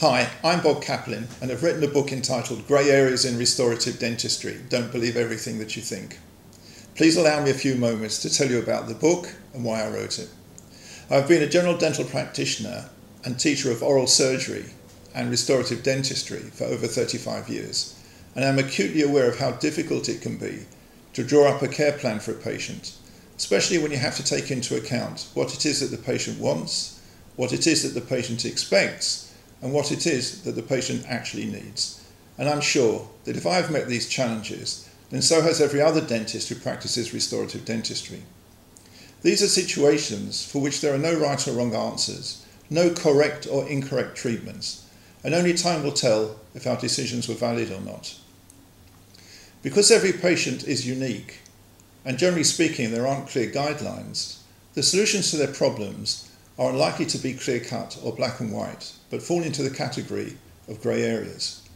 Hi, I'm Bob Caplin and I've written a book entitled Grey Areas in Restorative Dentistry. Don't believe everything that you think. Please allow me a few moments to tell you about the book and why I wrote it. I've been a general dental practitioner and teacher of oral surgery and restorative dentistry for over 35 years, and I'm acutely aware of how difficult it can be to draw up a care plan for a patient, especially when you have to take into account what it is that the patient wants, what it is that the patient expects, and what it is that the patient actually needs. And I'm sure that if I've met these challenges, then so has every other dentist who practices restorative dentistry. These are situations for which there are no right or wrong answers, no correct or incorrect treatments, and only time will tell if our decisions were valid or not. Because every patient is unique, and generally speaking there aren't clear guidelines, the solutions to their problems are unlikely to be clear-cut or black and white, but fall into the category of grey areas.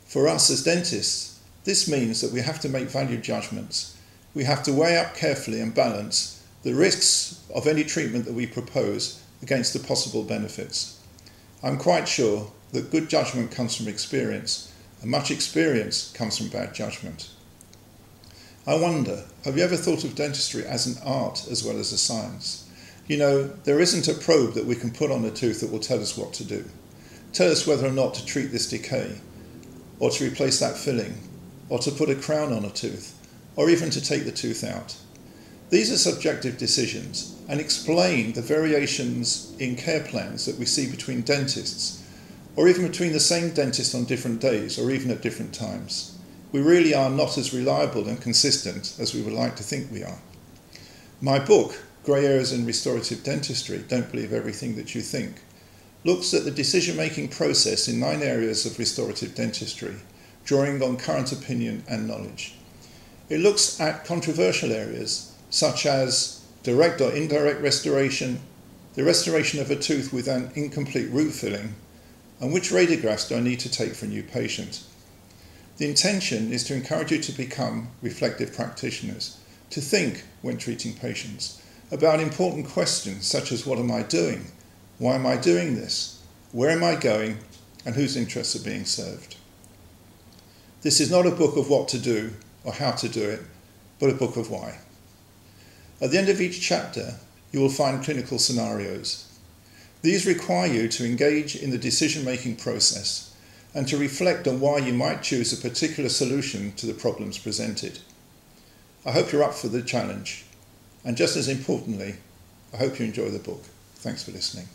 For us as dentists, this means that we have to make value judgments. We have to weigh up carefully and balance the risks of any treatment that we propose against the possible benefits. I'm quite sure that good judgment comes from experience, and much experience comes from bad judgment. I wonder, have you ever thought of dentistry as an art as well as a science? You know, there isn't a probe that we can put on a tooth that will tell us what to do. Tell us whether or not to treat this decay, or to replace that filling, or to put a crown on a tooth, or even to take the tooth out. These are subjective decisions and explain the variations in care plans that we see between dentists, or even between the same dentist on different days, or even at different times. We really are not as reliable and consistent as we would like to think we are. My book, Grey Areas in Restorative Dentistry, Don't Believe Everything That You Think, looks at the decision-making process in 9 areas of restorative dentistry, drawing on current opinion and knowledge. It looks at controversial areas such as direct or indirect restoration, the restoration of a tooth with an incomplete root filling, and which radiographs do I need to take for a new patient. The intention is to encourage you to become reflective practitioners, to think when treating patients about important questions such as what am I doing, why am I doing this, where am I going, and whose interests are being served. This is not a book of what to do or how to do it, but a book of why. At the end of each chapter, you will find clinical scenarios. These require you to engage in the decision-making process and to reflect on why you might choose a particular solution to the problems presented. I hope you're up for the challenge. And just as importantly, I hope you enjoy the book. Thanks for listening.